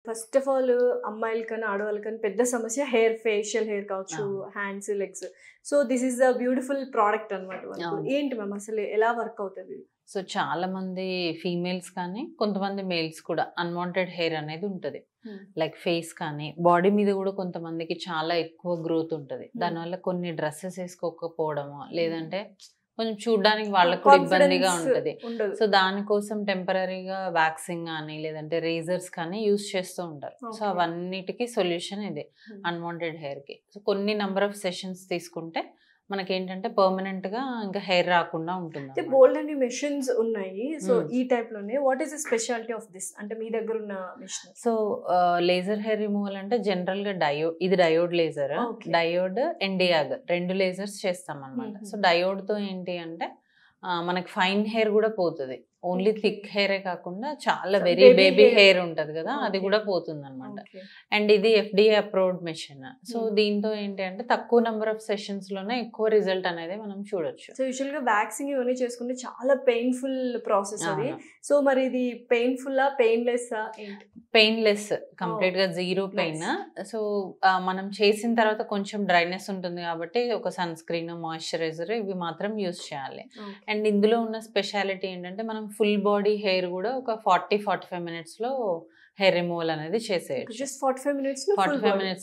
First of all అమ్మాయిలకన్నా ఆడవాళ్ళకన్నా పెద్ద సమస్య hair, facial hair కావచ్చు, hands, legs. So this is the beautiful product అనమాట. ఏంటి మ్యామ్ అసలు ఎలా వర్క్ అవుతుంది? సో చాలా మంది ఫీమేల్స్ కానీ కొంతమంది మేల్స్ కూడా అన్వాంటెడ్ హెయిర్ అనేది ఉంటుంది. లైక్ ఫేస్ కానీ బాడీ మీద కూడా కొంతమందికి చాలా ఎక్కువ గ్రోత్ ఉంటుంది. దానివల్ల కొన్ని డ్రెస్సెస్ వేసుకోకపోవడము, లేదంటే కొంచెం చూడడానికి వాళ్ళకు కూడా ఇబ్బందిగా ఉంటుంది. సో దానికోసం టెంపరీగా వ్యాక్సింగ్ కానీ లేదంటే రేజర్స్ కానీ యూస్ చేస్తూ ఉంటారు. సో అవన్నిటికీ సొల్యూషన్ ఇది అన్వాంటెడ్ హెయిర్ కి. సో కొన్ని నెంబర్ ఆఫ్ సెషన్స్ తీసుకుంటే మనకి ఏంటంటే పర్మనెంట్ గా ఇంకా హెయిర్ రాకుండా ఉంటుంది. బోల్డ్ అన్ని మెషిన్స్ ఉన్నాయి. సో ఈ టైప్ లోనే what is the speciality of this? అంటే మీ దగ్గర ఉన్న machine. So laser hair removal అంటే జనరల్ గా ఇది డయోడ్ లేజర్, డయోడ్ ఎన్డియాగ్ 2 లేజర్స్ చేస్తాం అనమాట. సో డయోడ్ తో ఏంటి అంటే మనకి ఫైన్ హెయిర్ కూడా పోతుంది. ఓన్లీ థిక్ హెయిరే కాకుండా చాలా వెరీ బేబీ హెయిర్ ఉంటది కదా, అది కూడా పోతుంది అనమాట. అండ్ ఇది FDA అప్రూవ్డ్ మెషిన్. సో దీంతో ఏంటి అంటే తక్కువ నెంబర్ ఆఫ్ సెషన్స్ లోనే ఎక్కువ రిజల్ట్ అనేది మనం చూడొచ్చు. సో యూజువల్ గా వ్యాక్సింగ్ ఇవన్నీ చేసుకుంటే చాలా పెయిన్ఫుల్ ప్రాసెస్ అది. సో మరి ఇది పెయిన్ఫుల్ పెయిన్లెస్? పెయిన్లెస్, కంప్లీట్ గా జీరో పెయిన్. సో మనం చేసిన తర్వాత కొంచెం డ్రైనెస్ ఉంటుంది కాబట్టి ఒక సన్ స్క్రీన్, మాయిశ్చరైజర్ ఇవి మాత్రం యూజ్ చేయాలి. అండ్ ఇందులో ఉన్న స్పెషాలిటీ ఏంటంటే మనం ఫుల్ బాడీ హెయిర్ కూడా ఒక 40-45 మినిట్స్ లో హెయిర్ రిమూవల్ అనేది చేసేయచ్చు. 45 మినిట్స్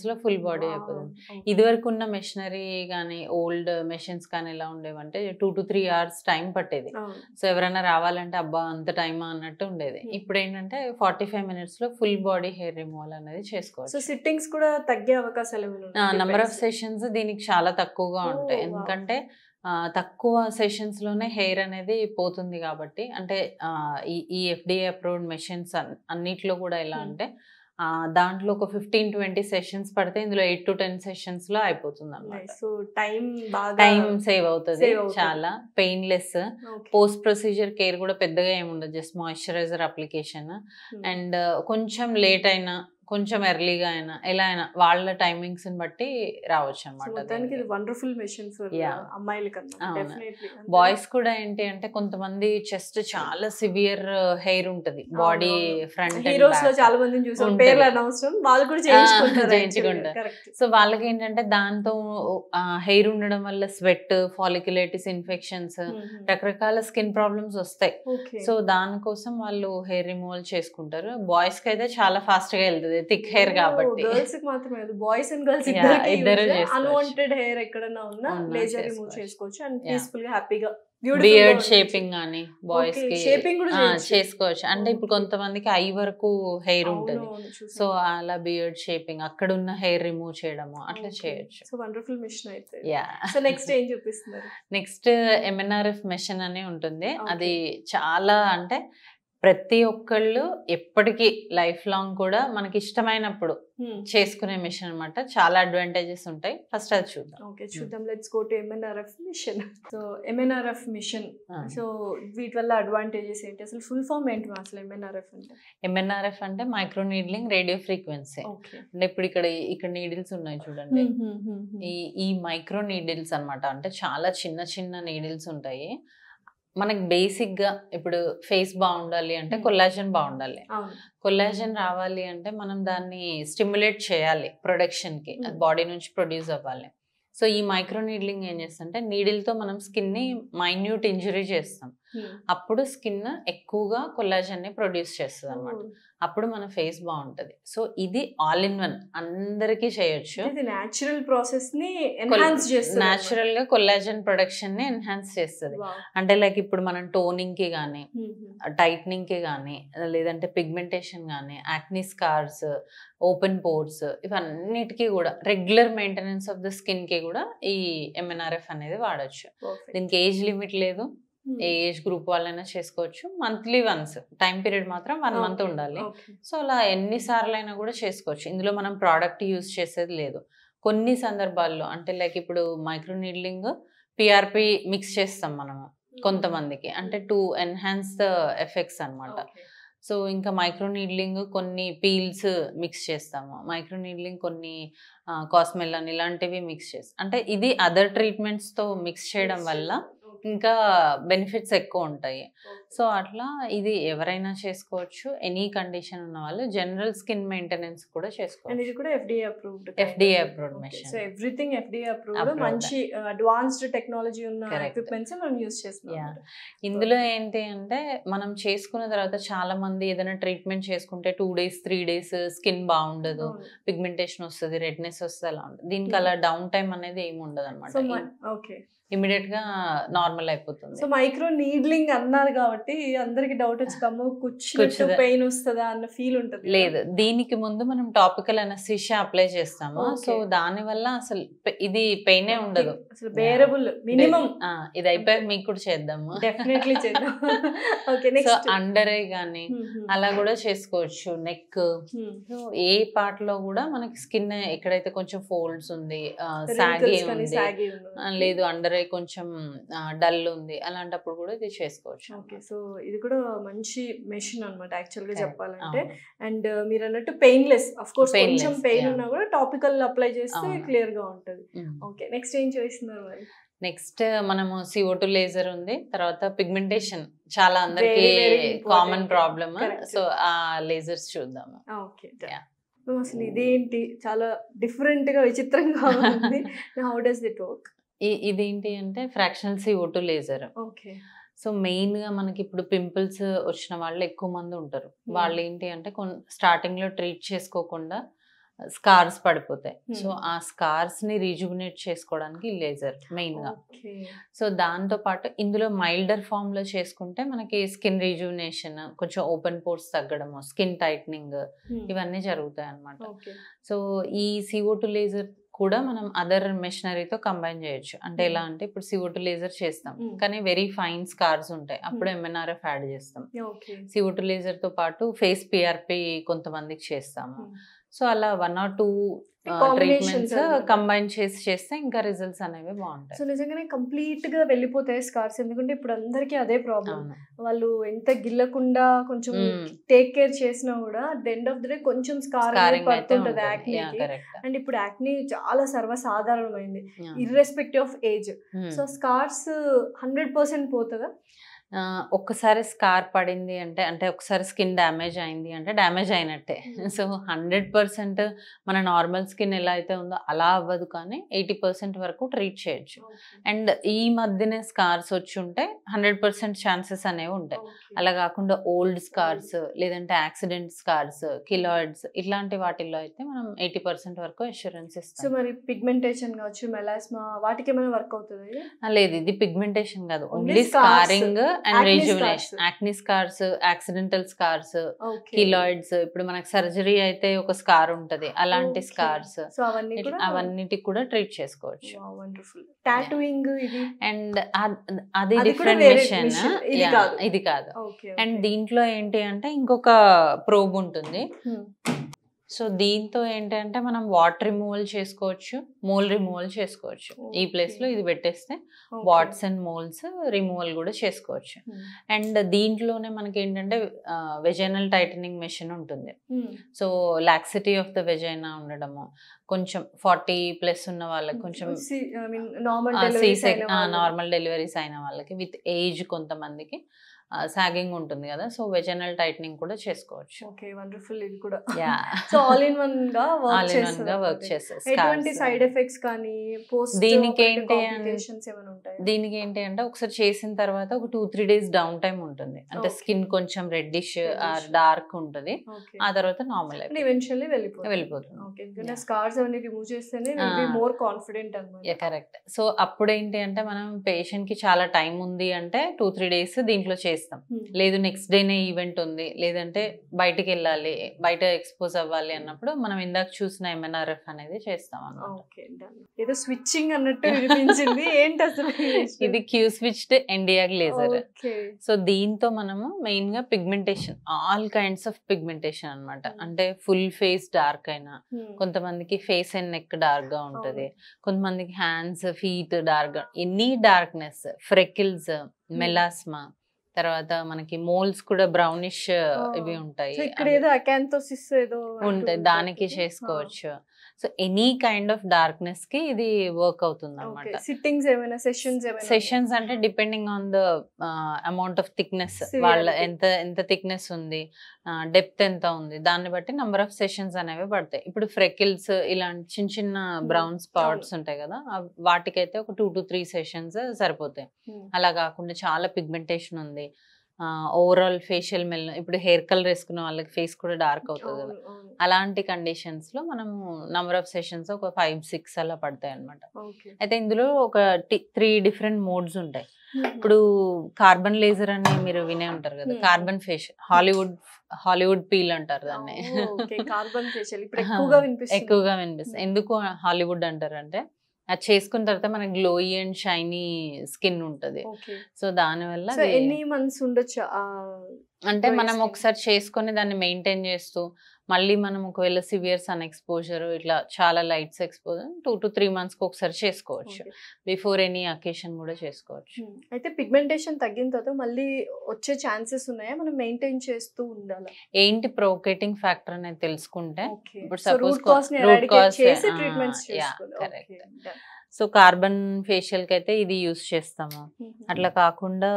లో ఫుల్ బాడీ అయిపోతుంది. ఇది వరకు ఉన్న మెషినరీ కానీ ఓల్డ్ మెషిన్స్ కానీ ఎలా ఉండేవంటే 2 to 3 hours టైం పట్టేది. సో ఎవరైనా రావాలంటే అబ్బా అంత టైమా అన్నట్టు ఉండేది. ఇప్పుడు ఏంటంటే 45 మినిట్స్ లో ఫుల్ బాడీ హెయిర్ రిమూవల్ అనేది చేసుకోవచ్చు. సో సిట్టింగ్స్ కూడా తగ్గే అవకాశాలు నెంబర్ ఆఫ్ సెషన్స్ దీనికి చాలా తక్కువగా ఉంటాయి. ఎందుకంటే తక్కువ సెషన్స్ లోనే హెయిర్ అనేది పోతుంది కాబట్టి. అంటే ఈ FDA అప్రూవ్డ్ మెషిన్స్ అన్నిట్లో కూడా ఎలా అంటే దాంట్లో ఒక 15-20 సెషన్స్ పడితే ఇందులో 8 to 10 సెషన్స్ లో అయిపోతుంది అన్నమాట. సో టైం సేవ్ అవుతుంది చాలా. పెయిన్లెస్, పోస్ట్ ప్రొసీజర్ కేర్ కూడా పెద్దగా ఏముండదు, జస్ట్ మాయిశ్చరైజర్ అప్లికేషన్. అండ్ కొంచెం లేట్ అయినా కొంచెం ఎర్లీగా అయినా ఎలా అయినా వాళ్ళ టైమింగ్స్ బట్టి రావచ్చు అనమాట. బాయ్స్ కూడా ఏంటి అంటే కొంతమంది చెస్ట్ చాలా సివియర్ హెయిర్ ఉంటది, బాడీ ఫ్రంట్ చేయించుకుంటారు. సో వాళ్ళకి ఏంటంటే దాంతో హెయిర్ ఉండడం వల్ల స్వెట్, ఫాలిక్యులైటిస్ ఇన్ఫెక్షన్స్, రకరకాల స్కిన్ ప్రాబ్లమ్స్ వస్తాయి. సో దానికోసం వాళ్ళు హెయిర్ రిమూవల్ చేసుకుంటారు. బాయ్స్ కి అయితే చాలా ఫాస్ట్ గా వెళ్తుంది థిక్ హెయిర్ కాబట్టి. గర్ల్స్ కి మాత్రమే కాదు, బాయ్స్ అండ్ గర్ల్స్ ఇద్దరు అన్వాంటెడ్ హెయిర్ ఎక్కడన్నా ఉన్నా లేజర్ రిమూవ్ చేసుకోవచ్చు అండ్ పీస్ఫుల్ గా హ్యాపీగా. బియర్డ్ షేపింగ్ కానీ బాయ్స్ కి చేసుకోవచ్చు. అంటే ఇప్పుడు కొంతమందికి ఐ వరకు హెయిర్ ఉంటుంది, సో అలా బియర్డ్ షేపింగ్ అక్కడ ఉన్న హెయిర్ రిమూవ్ చేయడము అట్లా చేయొచ్చు. సో వండర్ఫుల్ మెషిన్ అయితే. సో నెక్స్ట్ ఏం చూపిస్తున్నారు? నెక్స్ట్ MNRF మెషిన్ అని ఉంటుంది. అది చాలా అంటే ప్రతి ఒక్కళ్ళు ఎప్పటికీ లైఫ్ లాంగ్ కూడా మనకి ఇష్టమైనప్పుడు చేసుకునే మిషన్ అనమాట. చాలా అడ్వాంటేజెస్ ఉంటాయి. ఫస్ట్ అది చూద్దాం. ఓకే చూద్దాం. Let's go to MNRF mission. So MNRF mission, so వీటి వల్ల అడ్వాంటేజెస్ ఏంటి? అసలు ఫుల్ ఫామ్ ఏంటి అసలు MNRF అంటే? MNRF అంటే మైక్రో నీడ్లింగ్ రేడియో ఫ్రీక్వెన్సీ. అంటే ఇప్పుడు ఇక్కడ నీడిల్స్ ఉన్నాయి చూడండి, ఈ మైక్రో నీడిల్స్ అనమాట. అంటే చాలా చిన్న చిన్న నీడిల్స్ ఉంటాయి. మనకి బేసిక్ గా ఇప్పుడు ఫేస్ బాగుండాలి అంటే కొల్లాజన్ బాగుండాలి. కొల్లాజన్ రావాలి అంటే మనం దాన్ని స్టిమ్యులేట్ చేయాలి ప్రొడక్షన్ కి, బాడీ నుంచి ప్రొడ్యూస్ అవ్వాలి. సో ఈ మైక్రో నీడ్లింగ్ ఏం చేస్తుంటే నీడిల్ తో మనం స్కిన్ ని మైన్యూట్ ఇంజురీ చేస్తాం. అప్పుడు స్కిన్ ఎక్కువగా కొల్లాజన్ ని ప్రొడ్యూస్ చేస్తుంది అనమాట. అప్పుడు మన ఫేస్ బాగుంటది. సో ఇది ఆల్ ఇన్ వన్, అందరికీ చేయొచ్చు. నేచురల్ ప్రాసెస్ ని ఎన్హాన్స్ చేస్తుంది, నేచురల్ గా కొల్లాజన్ ప్రొడక్షన్ ని ఎన్హాన్స్ చేస్తుంది. అంటే లైక్ ఇప్పుడు మనం టోనింగ్ కి గానీ, టైట్నింగ్ కి గానీ, లేదంటే పిగ్మెంటేషన్ గానీ, యాక్నీ స్కార్స్, ఓపెన్ పోర్స్, ఇవన్నిటికీ కూడా regular maintenance of the skin కి కూడా ఈ MNRF అనేది వాడచ్చు. దీనికి ఏజ్ లిమిట్ లేదు, ఏ ఏజ్ గ్రూప్ వాళ్ళైనా చేసుకోవచ్చు. మంత్లీ వన్స్, టైం పీరియడ్ మాత్రం 1 month ఉండాలి. సో అలా ఎన్నిసార్లు అయినా కూడా చేసుకోవచ్చు. ఇందులో మనం ప్రోడక్ట్ యూజ్ చేసేది లేదు. కొన్ని సందర్భాల్లో అంటే లైక్ ఇప్పుడు మైక్రో నీడ్లింగ్ PRP మిక్స్ చేస్తాం మనము కొంతమందికి, అంటే టు ఎన్హాన్స్ ద ఎఫెక్ట్స్ అనమాట. సో ఇంకా మైక్రో నీడ్లింగ్ కొన్ని పీల్స్ మిక్స్ చేస్తాము, మైక్రో నీడ్లింగ్ కొన్ని కాస్మెలాన్ ఇలాంటివి మిక్స్ చేస్తాం. అంటే ఇది అదర్ ట్రీట్మెంట్స్ తో మిక్స్ చేయడం వల్ల ఇంకా బెనిఫిట్స్ ఎక్కువ ఉంటాయి. సో అట్లా ఇది ఎవరైనా చేసుకోవచ్చు. ఎనీ కండిషన్ ఉన్న వాళ్ళు జనరల్ స్కిన్ మెయింటెనెన్స్ కూడా చేసుకోవచ్చు. ఇది కూడా FDA approved. FDA approved machine. So everything FDA approved. మంచి అడ్వాన్స్డ్ టెక్నాలజీ ఉన్న ఎక్విప్మెంట్స్ మనం యూస్ చేస్తున్నాం. ఇందులో ఏంటి అంటే మనం చేసుకున్న తర్వాత చాలా మంది ఏదైనా ట్రీట్మెంట్ చేసుకుంటే 2 days 3 days స్కిన్ బాగుండదు, పిగ్మెంటేషన్ వస్తుంది, రెడ్నెస్ వస్తుంది, అలా ఉంటుంది. దీనికి అలా డౌన్ టైం అనేది ఏమి ఉండదు అనమాట. ఓకే, ఇమీడియట్ గా నార్మల్ అయిపోతుంది. సో మైక్రో నీడ్లింగ్ అన్నారు కాబట్టి అందరికి డౌట్ వచ్చి కూర్చున్నట్టు పెయిన్ వస్తుందా అన్న ఫీల్ ఉంటుంది. లేదు, దీనికి ముందు మనం టాపికల్ అనస్థీషియా అప్లై చేస్తాము. సో దాని వల్ల అసలు ఇది పెయిన్ ఉండదు, అసలు బేరబుల్ మినిమం. ఇది అయిపోయాక మీకు కూడా చేద్దాము, డెఫినెట్లీ చేద్దాం. ఓకే, సో అండర్ ఐ గానీ అలా కూడా చేసుకోవచ్చు. నెక్ ఏ పార్ట్ లో కూడా మనకి స్కిన్ ఎక్కడైతే కొంచెం ఫోల్డ్స్ ఉంది, సాగి ఉంది, లేదు అండర్ ఐ కొంచెం డల్ ఉంది, అలాంటప్పుడు కూడా ఇది చేసుకోవచ్చు. ఓకే, సో ఇది కూడా మంచి మెషిన్ అన్నమాట యాక్చువల్ గా చెప్పాలంటే. అండ్ మీరు అన్నట్టు పెయిన్లెస్, ఆఫ్ కోర్స్ కొంచెం పెయిన్ ఉన్నా కూడా టాపికల్ అప్లై చేస్తే క్లియర్ గా ఉంటది. ఓకే, నెక్స్ట్ ఏం చేస్తున్నారు మరి? నెక్స్ట్ మనము CO2 లేజర్ ఉంది. తర్వాత పిగ్మెంటేషన్ చాలా అందరికి కామన్ ప్రాబ్లమ్. సో ఆ లేజర్స్ చూద్దాము. ఓకే, అసలు ఇదేంటి చాలా డిఫరెంట్ గా విచిత్రంగా ఉంది. How does it work? ఇదేంటి అంటే fractional CO2 laser. Okay, so main గా మనకి ఇప్పుడు పింపుల్స్ వచ్చిన వాళ్ళు ఎక్కువ మంది ఉంటారు. వాళ్ళు ఏంటి అంటే స్టార్టింగ్ లో ట్రీట్ చేసుకోకుండా స్కార్స్ పడిపోతాయి. సో ఆ స్కార్స్ ని రీజువినేట్ చేసుకోవడానికి లేజర్ మెయిన్ గా. సో దాంతో పాటు ఇందులో మైల్డర్ ఫామ్ లో చేసుకుంటే మనకి స్కిన్ రీజువినేషన్, కొంచెం ఓపెన్ పోర్స్ తగ్గడము, స్కిన్ టైట్నింగ్ ఇవన్నీ జరుగుతాయి అన్నమాట. సో ఈ CO2 లేజర్ కూడా మనం అదర్ మెషినరీతో కంబైన్ చేయొచ్చు. అంటే ఎలా అంటే ఇప్పుడు CO2 లేజర్ చేస్తాం కానీ వెరీ ఫైన్ స్కార్స్ ఉంటాయి, అప్పుడు MNRF యాడ్ చేస్తాం. CO2 లేజర్ తో పాటు ఫేస్ PRP కొంతమందికి చేస్తాము. సో అలా 1 or 2 ట్రీట్మెంట్స్ కంబైన్ చేస్తే ఇంకా రిజల్ట్స్ అనేవి బాగుంటాయి. సో నిజంగానే కంప్లీట్ గా వెళ్ళిపోతాయి స్కార్స్. ఎందుకంటే ఇప్పుడు అందరికీ అదే ప్రాబ్లం. వాళ్ళు ఎంత గిల్లకుండా కొంచెం టేక్ కేర్ చేసినా కూడా the end of the day కొంచెం స్కార్ పడుతుంటది యాక్నీకి. అండ్ ఇప్పుడు యాక్నీ చాలా సర్వసాధారణమైంది irrespective of age. So scars 100% పోతుందా? ఒక్కసారి స్కార్ పడింది అంటే ఒకసారి స్కిన్ డ్యామేజ్ అయింది అంటే డ్యామేజ్ అయినట్టే. సో 100% మన నార్మల్ స్కిన్ ఎలా అయితే ఉందో అలా అవ్వదు, కానీ 80% వరకు ట్రీట్ చేయొచ్చు. అండ్ ఈ మధ్యనే స్కార్స్ వచ్చి ఉంటే 100% ఛాన్సెస్ అనేవి ఉంటాయి. అలా కాకుండా ఓల్డ్ స్కార్స్ లేదంటే యాక్సిడెంట్ స్కార్స్, కిలాయిడ్స్ ఇట్లాంటి వాటిల్లో అయితే మనం 80% వరకు అష్యూరెన్స్ ఇస్తాం. సో మరి పిగ్మెంటేషన్ కావచ్చు, మెలాస్మా వాటికి ఏమైనా వర్క్ అవుతుంది? లేదు, ఇది పిగ్మెంటేషన్ కాదు, only scarring and rejuvenation. Acne scars, accidental scars, keloids, ఇప్పుడు మనకి సర్జరీ అయితే ఒక స్కార్ ఉంటది, అలాంటి స్కార్స్ అవన్నిటికి కూడా ట్రీట్ చేసుకోవచ్చు. టాటూయింగ్ అండ్ అది డిఫరెంట్ మిషన్, ఇది కాదు. అండ్ దీంట్లో ఏంటి అంటే ఇంకొక ప్రోబ్ ఉంటుంది. సో దీంతో ఏంటంటే మనం వాటర్ రిమూవల్ చేసుకోవచ్చు, మోల్ రిమూవల్ చేసుకోవచ్చు. ఈ ప్లేస్ లో ఇది పెట్టేస్తే వాట్స్ అండ్ మోల్స్ రిమూవల్ కూడా చేసుకోవచ్చు. అండ్ దీంట్లోనే మనకి ఏంటంటే వెజైనల్ టైటనింగ్ మెషిన్ ఉంటుంది. So laxity of the vagina ఉండడము, కొంచెం 40+ ఉన్న వాళ్ళకి, కొంచెం నార్మల్ డెలివరీస్ అయిన వాళ్ళకి, విత్ ఏజ్ కొంతమందికి సాగింగ్ ఉంటుంది కదా, సో వెజైనల్ టైటనింగ్ కూడా చేసుకోవచ్చు. Okay, wonderful. ఇది కూడా సో ఆల్ ఇన్ వన్ గా వర్క్ చేస్తుంది. ఎటువంటి సైడ్ ఎఫెక్ట్స్ కానీ పోస్ట్ దీనికి ఏంటి అంటే ఒకసారి చేసిన తర్వాత ఒక 2-3 days డౌన్ టైం ఉంటుంది. అంటే స్కిన్ కొంచెం రెడ్డిష్ ఆర్ డార్క్ ఉంటుంది, ఆ తర్వాత నార్మల్ ఈవెన్చువల్లీ వెళ్ళిపోతుంది. వెళ్ళిపోతుంది. స్కార్స్ అవన్నీ రిమూవ్ చేస్తేనే విల్ బి మోర్ కాన్ఫిడెంట్ అన్నమాట. కరెక్ట్. సో అప్పుడు ఏంటి అంటే మనం పేషెంట్ కి చాలా టైం ఉంది అంటే 2-3 days దీంట్లో చేస్తాం. లేదు నెక్స్ట్ డేనే ఈవెంట్ ఉంది, లేదంటే బయటకి వెళ్ళాలి, బయట ఎక్స్పోజ్ అవ్వాలి అన్నప్పుడు మనం ఇందాక చూసిన MNRF అనేది చేస్తాం అన్నమాట. ఏదో స్విచ్చింగ్ అన్నట్టు అనిపించింది. ఏంటి అసలు? ఇది Q-switched Nd:YAG లేజర్. సో దీంతో మనము మెయిన్ గా pigmentation, all kinds of pigmentation అన్నమాట. అంటే ఫుల్ ఫేస్ డార్క్ అయినా, కొంతమందికి ఫేస్ అండ్ నెక్ డార్క్ గా ఉంటది, కొంతమందికి హ్యాండ్స్ ఫీట్ డార్క్ గా, ఎనీ డార్క్నెస్, ఫ్రెకిల్స్, మెలాస్మా, తర్వాత మనకి మోల్స్ కూడా బ్రౌనిష్ ఇవి ఉంటాయి, ఇక్కడ ఏదో అకాంతోసిస్ ఏదో ఉంటాయి, దానికి చేసుకోవచ్చు. So any kind of darkness కి ఇది వర్క్ అవుతుంది అనమాట. సిట్టింగ్స్ ఏమైనా సెషన్స్ అంటే depending on the amount of thickness, వాళ్ళ ఎంత థిక్నెస్ ఉంది, డెప్త్ ఎంత ఉంది, దాన్ని బట్టి నంబర్ ఆఫ్ సెషన్స్ అనేవి పడతాయి. ఇప్పుడు ఫ్రెకిల్స్ ఇలాంటి చిన్న చిన్న బ్రౌన్ స్పాట్స్ ఉంటాయి కదా, వాటికైతే ఒక 2 to 3 సెషన్స్ సరిపోతాయి. అలా కాకుండా చాలా పిగ్మెంటేషన్ ఉంది, ఓవరాల్ ఫేషియల్ మెల్, ఇప్పుడు హెయిర్ కలర్ వేసుకున్న వాళ్ళకి ఫేస్ కూడా డార్క్ అవుతుంది కదా, అలాంటి కండిషన్స్ లో మనము నంబర్ ఆఫ్ సెషన్స్ ఒక 5-6 అలా పడతాయి అనమాట. అయితే ఇందులో ఒక 3 డిఫరెంట్ మోడ్స్ ఉంటాయి. ఇప్పుడు కార్బన్ లేజర్ అని మీరు వినే ఉంటారు కదా, కార్బన్ ఫేషియల్, హాలీవుడ్ పీల్ అంటారు దాన్ని. ఎక్కువగా వినిపిస్తుంది. ఎందుకు హాలీవుడ్ అంటారు అంటే, అది చేసుకున్న తర్వాత మనకి గ్లోయి అండ్ షైనీ స్కిన్ ఉంటది. సో దానివల్ల ఎన్ని మంత్స్ ఉండొచ్చు అంటే మనం ఒకసారి చేసుకొని దాన్ని మెయింటైన్ చేస్తూ మళ్ళీ మనం ఒకవేళ సివియర్ సన్ ఎక్స్పోజర్ ఇట్లా చాలా లైట్స్ ఎక్స్పోజర్ 2 to 3 months ఒకసారి చేసుకోవచ్చు. బిఫోర్ ఎనీ అకేషన్ కూడా చేసుకోవచ్చు. అయితే పిగ్మెంటేషన్ తగ్గిన తర్వాత మళ్ళీ వచ్చే ఛాన్సెస్ ఉన్నాయా, మనం మెయింటైన్ చేస్తూ ఉండాలి? ఏంటి ప్రొవోకేటింగ్ ఫ్యాక్టర్ అనేది తెలుసుకుంటే, ఇప్పుడు సపోజ్ రూట్ కాజ్ చేసి ట్రీట్మెంట్స్ చేసుకోవాలి. కరెక్ట్. సో కార్బన్ ఫేషియల్ కి అయితే ఇది యూస్ చేస్తాము. అట్లా కాకుండా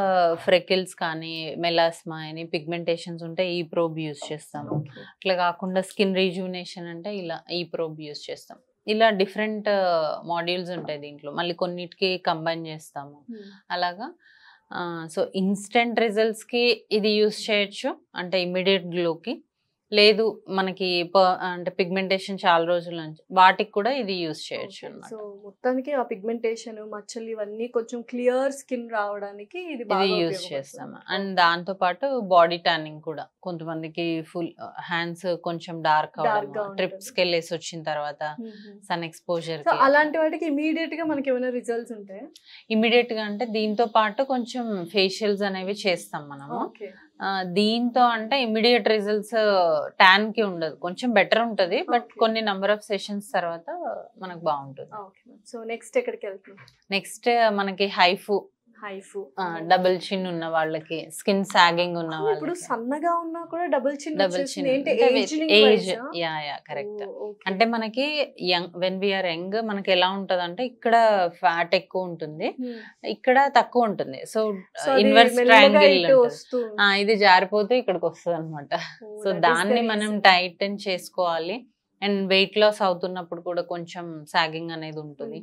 ఫ్రెకిల్స్ కానీ మెలాస్మా అని పిగ్మెంటేషన్స్ ఉంటే ఈ ప్రోబ్ యూస్ చేస్తాము. అట్లా కాకుండా స్కిన్ రీజువినేషన్ అంటే ఇలా ఈ ప్రోబ్ యూస్ చేస్తాం. ఇలా డిఫరెంట్ మాడ్యూల్స్ ఉంటాయి దీంట్లో, మళ్ళీ కొన్నిటికి కంబైన్ చేస్తాము అలాగా. సో ఇన్స్టెంట్ రిజల్ట్స్ కి ఇది యూస్ చేయొచ్చు, అంటే ఇమ్మీడియట్ గ్లోకి. లేదు మనకి అంటే పిగ్మెంటేషన్ చాలా రోజుల నుంచి, వాటికి కూడా ఇది యూస్ చేయొచ్చు అన్నమాట. సో మొత్తానికి ఆ పిగ్మెంటేషన్ మచ్చలు ఇవన్నీ కొంచెం క్లియర్ స్కిన్ రావడానికి ఇది యూస్ చేస్తాము. అండ్ దాంతో పాటు బాడీ ట్యానింగ్ కూడా, కొంతమందికి ఫుల్ హ్యాండ్స్ కొంచెం డార్క్ అవడం, ట్రిప్స్ కి వెళ్ళేసి వచ్చిన తర్వాత సన్ ఎక్స్పోజర్, అలాంటి వాటికి ఇమీడియట్ గా మనకి ఏమైనా రిజల్ట్స్ ఉంటాయి? ఇమీడియట్ గా అంటే దీంతో పాటు కొంచెం ఫేషియల్స్ అనేవి చేస్తాం మనము. దీంతో అంటే ఇమ్మీడియట్ రిజల్ట్స్ ట్యాన్ కి ఉండదు, కొంచెం బెటర్ ఉంటది, బట్ కొన్ని నంబర్ ఆఫ్ సెషన్స్ తర్వాత మనకు బాగుంటుంది. సో నెక్స్ట్ ఎక్కడికి వెళ్తున్నాం? నెక్స్ట్ మనకి హైఫు డబుల్ చిన్ ఉన్న వాళ్ళకి, స్కిన్ సాగింగ్ ఉన్న వాళ్ళకి. ఇప్పుడు సన్నగా ఉన్నా కూడా డబుల్ చిన్ ఏజ్. Yeah correct. అంటే మనకి వెన్ వీఆర్ యంగ్ మనకి ఎలా ఉంటది అంటే, ఇక్కడ ఫ్యాట్ ఎక్కువ ఉంటుంది, ఇక్కడ తక్కువ ఉంటుంది. సో ఇన్వర్స్ ట్రయాంగిల్ ఇది జారిపోతే ఇక్కడికి వస్తుంది అనమాట. సో దాన్ని మనం టైటన్ చేసుకోవాలి. అండ్ వెయిట్ లాస్ అవుతున్నప్పుడు కూడా కొంచెం సాగింగ్ అనేది ఉంటుంది.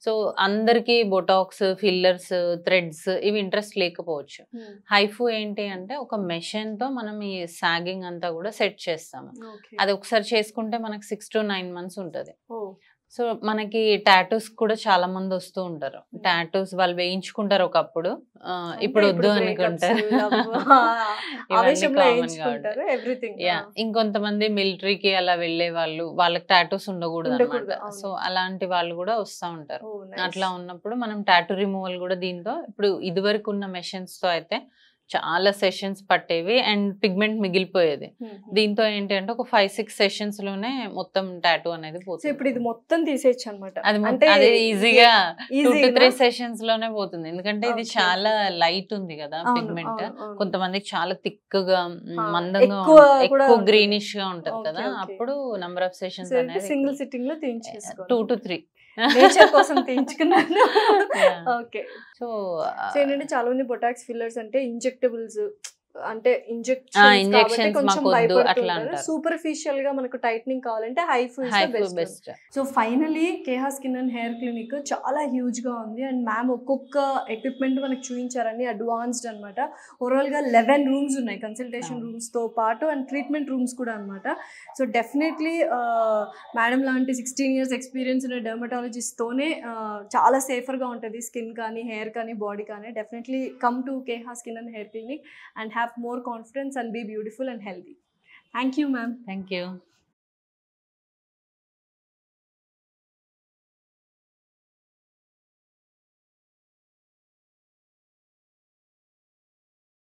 సో అందరికి బొటాక్స్, ఫిల్లర్స్, థ్రెడ్స్ ఇవి ఇంట్రెస్ట్ లేకపోవచ్చు. హైఫు ఏంటి అంటే ఒక మెషిన్ తో మనం ఈ సాగింగ్ అంతా కూడా సెట్ చేస్తాము. అది ఒకసారి చేసుకుంటే మనకి 6 to 9 months ఉంటది. సో మనకి టాటూస్ కూడా చాలా మంది వస్తూ ఉంటారు. టాటూస్ వాళ్ళు వేయించుకుంటారు ఒకప్పుడు, ఇప్పుడు వద్దు అనుకుంటారు. ఇంకొంతమంది మిలిటరీకి అలా వెళ్లే వాళ్ళు, వాళ్ళకి టాటూస్ ఉండకూడదు అనమాట. సో అలాంటి వాళ్ళు కూడా వస్తూ ఉంటారు. అట్లా ఉన్నప్పుడు మనం టాటూ రిమూవల్ కూడా దీంతో, ఇప్పుడు ఇదివరకు ఉన్న మెషిన్స్ తో అయితే చాలా సెషన్స్ పట్టేవి అండ్ పిగ్మెంట్ మిగిలిపోయేది. దీంతో ఏంటి అంటే ఒక 5-6 సెషన్స్ లోనే మొత్తం టాటూ అనేది పోతుంది. ఇప్పుడు ఇది మొత్తం తీసేయచ్చు అనమాట. అది ఈజీగా 2 to 3 సెషన్స్ లోనే పోతుంది, ఎందుకంటే ఇది చాలా లైట్ ఉంది కదా పిగ్మెంట్. కొంతమందికి చాలా థిక్ గా మందంగా ఎక్కువ గ్రీనిష్ గా ఉంటది కదా, అప్పుడు నంబర్ ఆఫ్ సెషన్స్ అనేది సింగిల్ సిట్టింగ్ లో తీయించేసుకోవాలి. 2 to 3 నేచర్ కోసం తీయించుకున్నాను. ఓకే. సో ఏంటంటే చాలా మంది బొటాక్స్, ఫిల్లర్స్ అంటే ఇంజెక్టబుల్స్, అంటే ఇంజెక్షన్స్ కొంచెం భయపడుతుంటారు. సూపర్ఫిషియల్ గా మనకు టైట్నింగ్ కావాలంటే HIFU is best. So finally Keha skin and hair clinic చాలా హ్యూజ్ గా ఉంది. అండ్ మ్యామ్ ఒక్కొక్క ఎక్విప్మెంట్ మనకు చూపించారని, అడ్వాన్స్డ్ అనమాట. ఓవరాల్ గా 11 రూమ్స్ ఉన్నాయి, కన్సల్టేషన్ రూమ్స్ తో పాటు అండ్ ట్రీట్మెంట్ రూమ్స్ కూడా అనమాట. సో డెఫినెట్లీ మేడం లాంటి 16 years ఎక్స్పీరియన్స్ ఉన్న డెర్మటాలజిస్ట్ తోనే చాలా సేఫర్ గా ఉంటుంది స్కిన్ కానీ, హెయిర్ కానీ, బాడీ కానీ. Definitely come to Keha skin and hair clinic and have more confidence and be beautiful and healthy. Thank you, ma'am. Thank you.